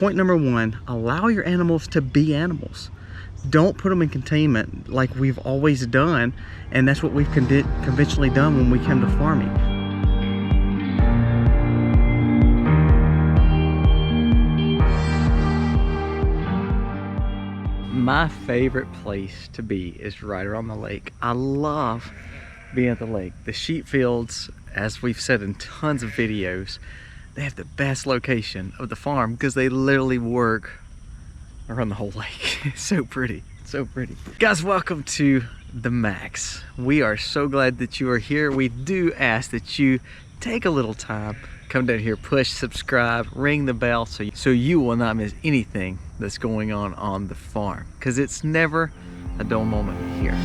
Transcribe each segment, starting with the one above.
Point number one, allow your animals to be animals. Don't put them in containment like we've always done, and that's what we've conventionally done when we come to farming. My favorite place to be is right around the lake. I love being at the lake. The sheep fields, as we've said in tons of videos, they have the best location of the farm because they literally work around the whole lake. It's so pretty, so pretty. Guys, welcome to the Max. We are so glad that you are here. We do ask that you take a little time, come down here, push subscribe, ring the bell so you will not miss anything that's going on the farm, because it's never a dull moment here.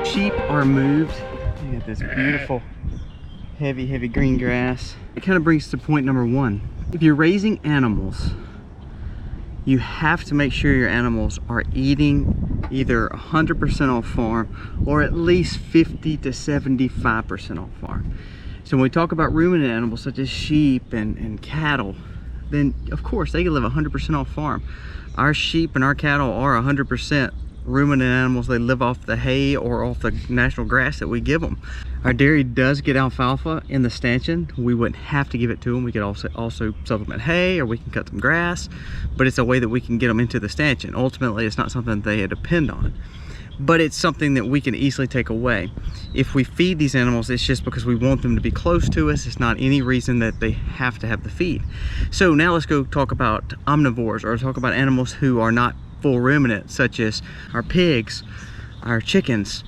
Sheep are moved. Look at this beautiful heavy green grass. It kind of brings to point number one. If you're raising animals, you have to make sure your animals are eating either 100% off farm or at least 50 to 75% off farm. So when we talk about ruminant animals such as sheep and cattle, then of course they can live 100% off farm. Our sheep and our cattle are 100% ruminant animals. They live off the hay or off the natural grass that we give them. Our dairy does get alfalfa in the stanchion. We wouldn't have to give it to them. We could also supplement hay, or we can cut them grass, but it's a way that we can get them into the stanchion. Ultimately, it's not something they depend on, but it's something that we can easily take away. If we feed these animals, it's just because we want them to be close to us. It's not any reason that they have to have the feed. So now let's go talk about omnivores, or talk about animals who are not full ruminant, such as our pigs, our chickens,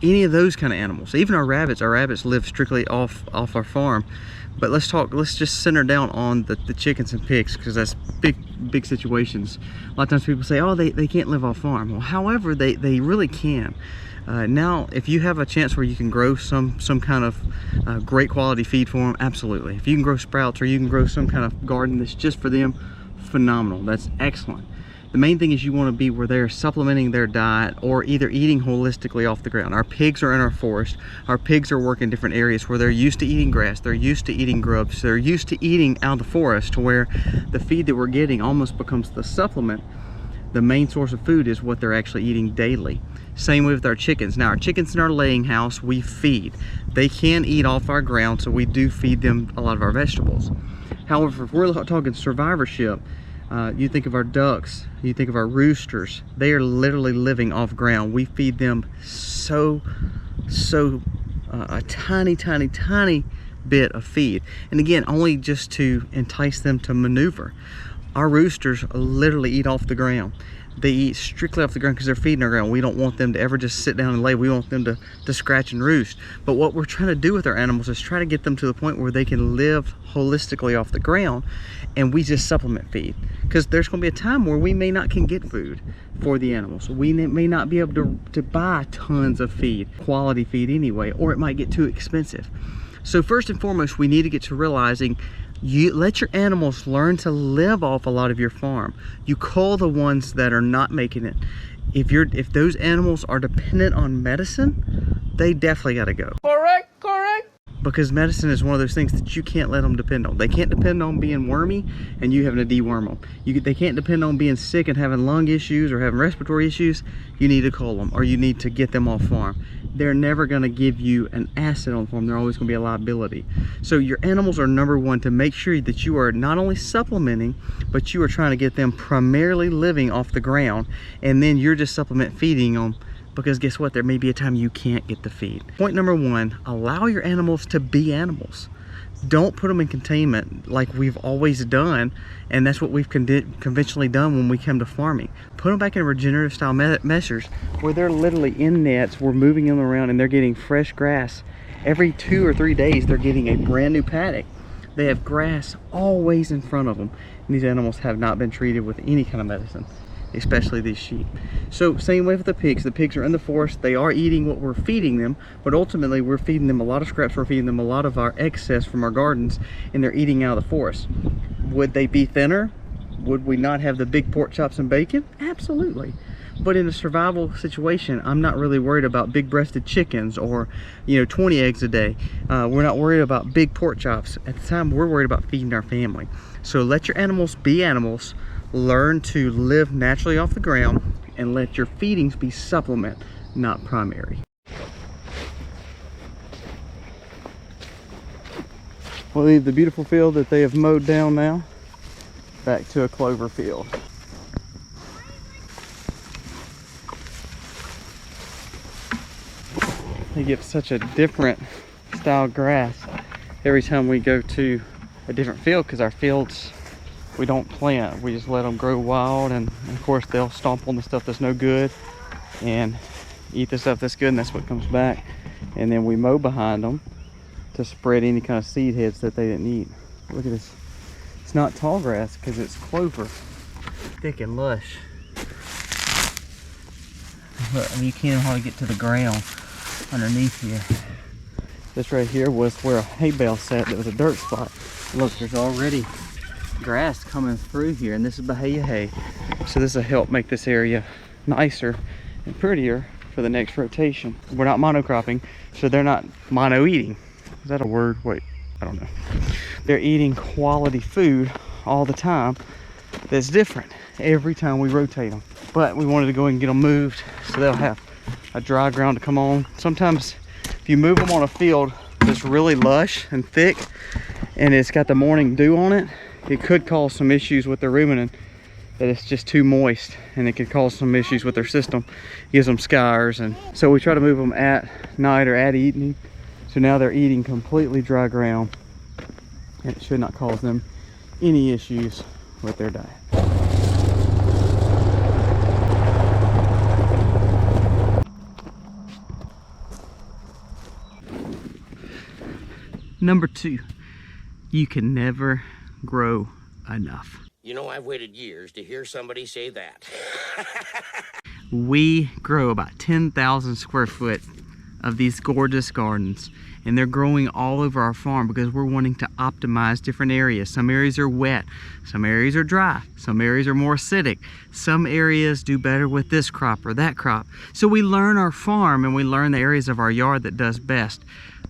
any of those kind of animals. Even our rabbits. Our rabbits live strictly off our farm. But let's just center down on the chickens and pigs, because that's big situations. A lot of times people say, oh, they can't live off farm. Well, however, they really can. Now, if you have a chance where you can grow some kind of great quality feed for them, absolutely. If you can grow sprouts, or you can grow some kind of garden that's just for them, phenomenal. That's excellent. The main thing is you want to be where they're supplementing their diet or either eating holistically off the ground. Our pigs are in our forest. Our pigs are working different areas where they're used to eating grass. They're used to eating grubs. They're used to eating out of the forest, to where the feed that we're getting almost becomes the supplement. The main source of food is what they're actually eating daily. Same with our chickens. Now, our chickens in our laying house, we feed. They can eat off our ground, so we do feed them a lot of our vegetables. However, if we're talking survivorship, you think of our ducks, you think of our roosters, they are literally living off ground. We feed them a tiny bit of feed, and again, only just to entice them to maneuver. Our roosters literally eat off the ground. They eat strictly off the ground because they're feeding our ground. We don't want them to ever just sit down and lay. We want them to scratch and roost. But what we're trying to do with our animals is try to get them to the point where they can live holistically off the ground, and we just supplement feed. Because there's going to be a time where we may not can get food for the animals. We may not be able to buy tons of feed, quality feed anyway, or it might get too expensive. So first and foremost, we need to get to realizing you let your animals learn to live off a lot of your farm. You cull the ones that are not making it. If those animals are dependent on medicine, they definitely got to go. Correct. Because medicine is one of those things that you can't let them depend on. They can't depend on being wormy and you having to deworm them. They can't depend on being sick and having lung issues or having respiratory issues. You need to cull them, or you need to get them off farm. They're never going to give you an asset on farm. They're always going to be a liability. So your animals are number one, to make sure that you are not only supplementing, but you are trying to get them primarily living off the ground, and then you're just supplement feeding them. Because guess what? There may be a time you can't get the feed. Point number one, allow your animals to be animals. Don't put them in containment like we've always done, and that's what we've conventionally done when we come to farming. Put them back in regenerative style measures where they're literally in nets. We're moving them around and they're getting fresh grass. Every 2 or 3 days, they're getting a brand new paddock. They have grass always in front of them, and these animals have not been treated with any kind of medicine. especially these sheep. So same way with the pigs. The pigs are in the forest. They are eating what we're feeding them, but ultimately we're feeding them a lot of scraps. We're feeding them a lot of our excess from our gardens, and they're eating out of the forest. Would they be thinner? Would we not have the big pork chops and bacon? Absolutely. But in a survival situation, I'm not really worried about big breasted chickens or, you know, 20 eggs a day. We're not worried about big pork chops. At the time, we're worried about feeding our family. So let your animals be animals. Learn to live naturally off the ground, and let your feedings be supplement, not primary. We'll leave the beautiful field that they have mowed down now back to a clover field. They get such a different style grass every time we go to a different field, because our fields, we don't plant, we just let them grow wild, and of course they'll stomp on the stuff that's no good and eat the stuff that's good, and that's what comes back. And then we mow behind them to spread any kind of seed heads that they didn't eat. Look at this. It's not tall grass because it's clover. Thick and lush. Look, I mean, you can't hardly get to the ground underneath here. This right here was where a hay bale sat that was a dirt spot. Look, there's already grass coming through here, and this is Bahia hay. So this will help make this area nicer and prettier for the next rotation. We're not monocropping, so they're not mono eating. Is that a word? Wait, I don't know. They're eating quality food all the time that's different every time we rotate them. But we wanted to go and get them moved so they'll have a dry ground to come on. Sometimes if you move them on a field that's really lush and thick and it's got the morning dew on it, it could cause some issues with their ruminant, that it's just too moist, and it could cause some issues with their system, gives them scars. And so we try to move them at night or at evening, so now they're eating completely dry ground, and it should not cause them any issues with their diet. Number 2, you can never grow enough. You know, I've waited years to hear somebody say that. We grow about 10,000 square foot of these gorgeous gardens, and they're growing all over our farm because we're wanting to optimize different areas. Some areas are wet, some areas are dry, some areas are more acidic, some areas do better with this crop or that crop. So we learn our farm, and we learn the areas of our yard that does best.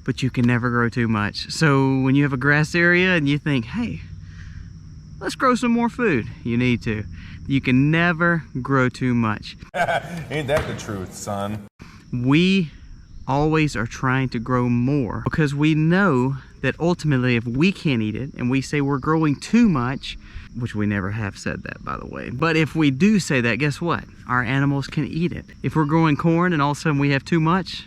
But you can never grow too much. So when you have a grass area and you think, hey, let's grow some more food, you need to. You can never grow too much. Ain't that the truth, son? We always are trying to grow more because we know that ultimately if we can't eat it and we say we're growing too much, which we never have said that, by the way, but if we do say that, guess what? Our animals can eat it. If we're growing corn and all of a sudden we have too much,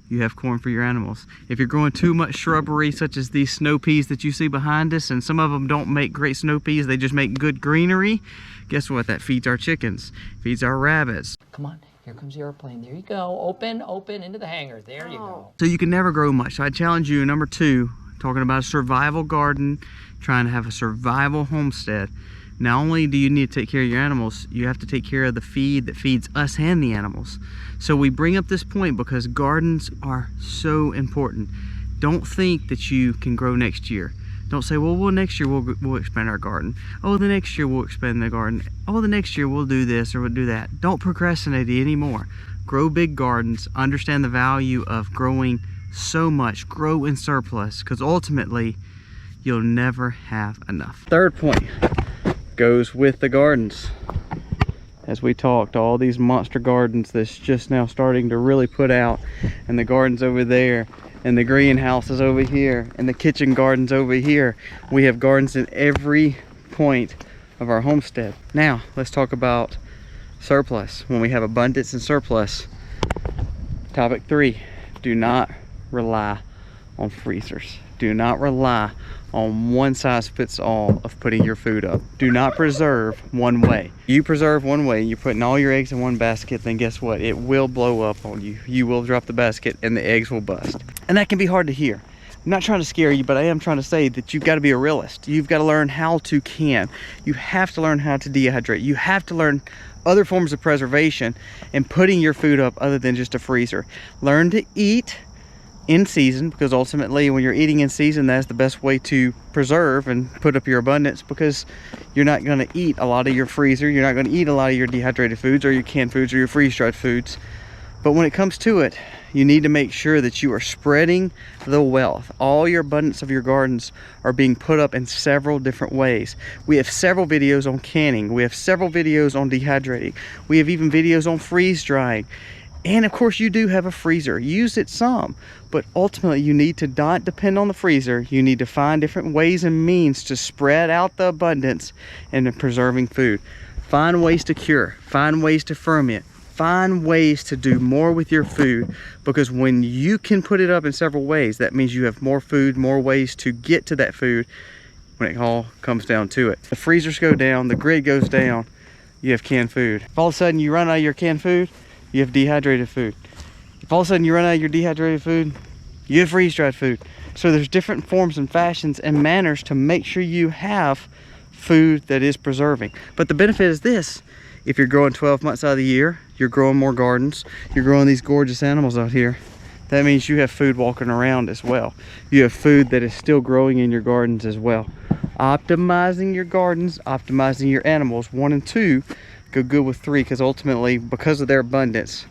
you have corn for your animals. If you're growing too much shrubbery, such as these snow peas that you see behind us, and some of them don't make great snow peas, they just make good greenery, guess what? That feeds our chickens, feeds our rabbits. Come on, here comes the airplane. There you go. Open into the hangar. There you go. So you can never grow much. So I challenge you, number 2, talking about a survival garden, trying to have a survival homestead. Not only do you need to take care of your animals, you have to take care of the feed that feeds us and the animals. So we bring up this point because gardens are so important. Don't think that you can grow next year. Don't say, well, next year we'll expand our garden. Oh, the next year we'll expand the garden. Oh, the next year we'll do this or we'll do that. Don't procrastinate anymore. Grow big gardens. Understand the value of growing so much. Grow in surplus, because ultimately you'll never have enough. Third point goes with the gardens. As we talked, all these monster gardens that's just now starting to really put out, and the gardens over there, and the greenhouses over here, and the kitchen gardens over here. We have gardens in every point of our homestead. Now let's talk about surplus. When we have abundance and surplus, topic 3, do not rely on freezers. Do not rely on one size fits all of putting your food up. Do not preserve one way. You preserve one way, you're putting all your eggs in one basket, then guess what? It will blow up on you. You will drop the basket and the eggs will bust. And that can be hard to hear. I'm not trying to scare you, but I am trying to say that you've got to be a realist. You've got to learn how to can. You have to learn how to dehydrate. You have to learn other forms of preservation and putting your food up other than just a freezer. Learn to eat in season, because ultimately when you're eating in season, that's the best way to preserve and put up your abundance, because you're not going to eat a lot of your freezer, you're not going to eat a lot of your dehydrated foods or your canned foods or your freeze-dried foods. But when it comes to it, you need to make sure that you are spreading the wealth. All your abundance of your gardens are being put up in several different ways. We have several videos on canning, we have several videos on dehydrating, we have even videos on freeze drying. And of course you do have a freezer, use it some, but ultimately you need to not depend on the freezer. You need to find different ways and means to spread out the abundance and in preserving food. Find ways to cure, find ways to ferment, find ways to do more with your food, because when you can put it up in several ways, that means you have more food, more ways to get to that food when it all comes down to it. The freezers go down, the grid goes down, you have canned food. If all of a sudden you run out of your canned food, you have dehydrated food. If all of a sudden you run out of your dehydrated food, you have freeze-dried food. So there's different forms and fashions and manners to make sure you have food that is preserving. But the benefit is this: if you're growing 12 months out of the year, you're growing more gardens, you're growing these gorgeous animals out here, that means you have food walking around as well. You have food that is still growing in your gardens as well. Optimizing your gardens, optimizing your animals, 1 and 2 go good with 3, because ultimately, because of their abundance,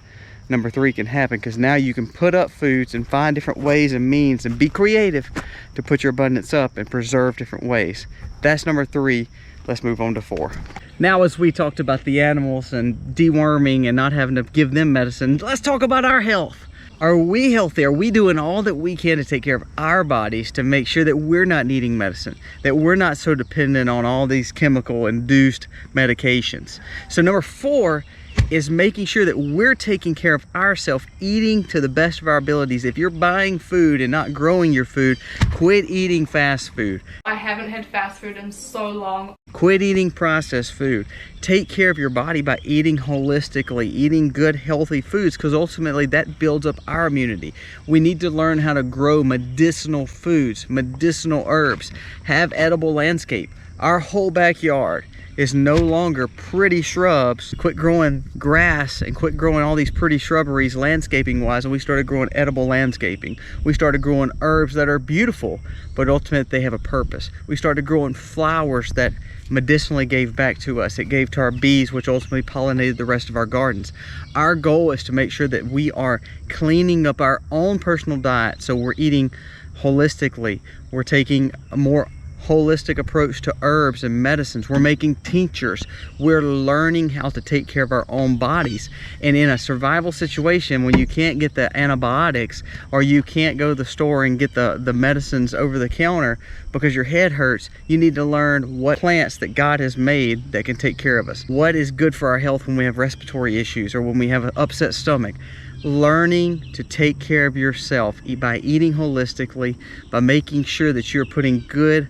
number 3 can happen, because now you can put up foods and find different ways and means and be creative to put your abundance up and preserve different ways. That's number 3. Let's move on to 4. Now, as we talked about the animals and deworming and not having to give them medicine, let's talk about our health. Are we healthy? Are we doing all that we can to take care of our bodies to make sure that we're not needing medicine, that we're not so dependent on all these chemical induced medications? So number 4 is making sure that we're taking care of ourselves, eating to the best of our abilities. If you're buying food and not growing your food, quit eating fast food. I haven't had fast food in so long. Quit eating processed food. Take care of your body by eating holistically, eating good, healthy foods, because ultimately that builds up our immunity. We need to learn how to grow medicinal foods, medicinal herbs, have edible landscape. Our whole backyard is no longer pretty shrubs. Quit growing grass and quit growing all these pretty shrubberies landscaping wise, and we started growing edible landscaping. We started growing herbs that are beautiful, but ultimately they have a purpose. We started growing flowers that medicinally gave back to us. It gave to our bees, which ultimately pollinated the rest of our gardens. Our goal is to make sure that we are cleaning up our own personal diet, so we're eating holistically. We're taking a more holistic approach to herbs and medicines. We're making tinctures. We're learning how to take care of our own bodies. And in a survival situation, when you can't get the antibiotics, or you can't go to the store and get the medicines over the counter because your head hurts, you need to learn what plants that God has made that can take care of us. What is good for our health when we have respiratory issues or when we have an upset stomach. Learning to take care of yourself by eating holistically, by making sure that you're putting good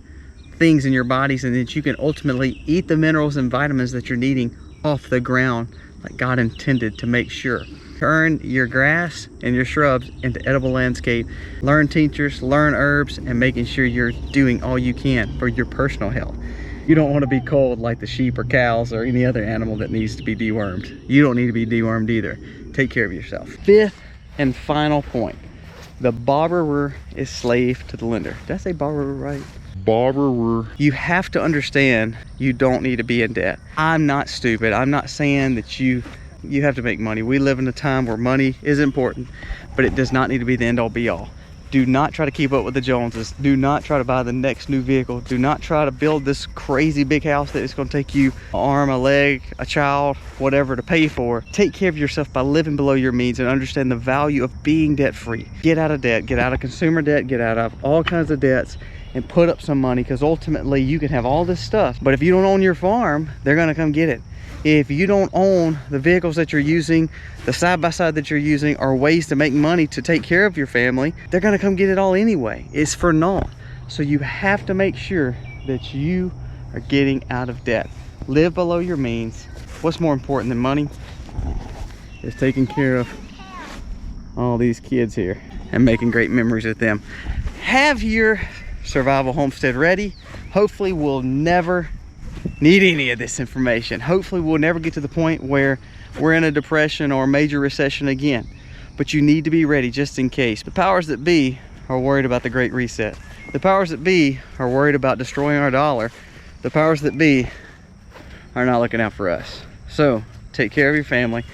things in your bodies, and that you can ultimately eat the minerals and vitamins that you're needing off the ground like God intended, to make sure. Turn your grass and your shrubs into edible landscape. Learn tinctures, learn herbs, and making sure you're doing all you can for your personal health. You don't want to be cold like the sheep or cows or any other animal that needs to be dewormed. You don't need to be dewormed either. Take care of yourself. 5th and final point: the borrower is slave to the lender. Did I say borrower right? Borrower. You have to understand you don't need to be in debt. I'm not stupid. I'm not saying that you have to make money. We live in a time where money is important, but it does not need to be the end all be all. Do not try to keep up with the Joneses. Do not try to buy the next new vehicle. Do not try to build this crazy big house that is going to take you an arm, a leg, a child, whatever to pay for. Take care of yourself by living below your means and understand the value of being debt free. Get out of debt, get out of consumer debt, get out of all kinds of debts, and put up some money, because ultimately you can have all this stuff, but if you don't own your farm, they're going to come get it. If you don't own the vehicles that you're using, the side-by-side that you're using, or ways to make money to take care of your family, they're going to come get it all anyway. It's for naught. So you have to make sure that you are getting out of debt. Live below your means. What's more important than money is taking care of all these kids here and making great memories with them. Have your survival homestead ready. Hopefully we'll never need any of this information. Hopefully we'll never get to the point where we're in a depression or a major recession again, but you need to be ready just in case. The powers that be are worried about the Great Reset. The powers that be are worried about destroying our dollar. The powers that be are not looking out for us. So take care of your family.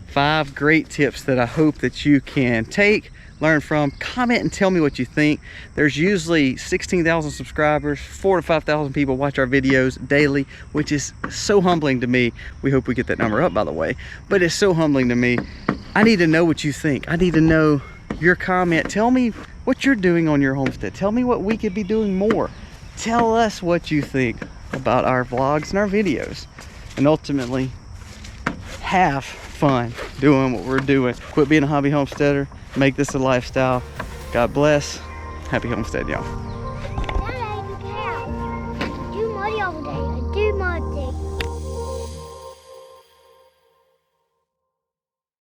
5 great tips that I hope that you can take, learn from, comment and tell me what you think. There's usually 16,000 subscribers, 4,000 to 5,000 people watch our videos daily, which is so humbling to me. We hope we get that number up, by the way, but it's so humbling to me. I need to know what you think. I need to know your comment. Tell me what you're doing on your homestead. Tell me what we could be doing more. Tell us what you think about our vlogs and our videos, and ultimately have fun doing what we're doing. Quit being a hobby homesteader. Make this a lifestyle. God bless. Happy homestead, y'all.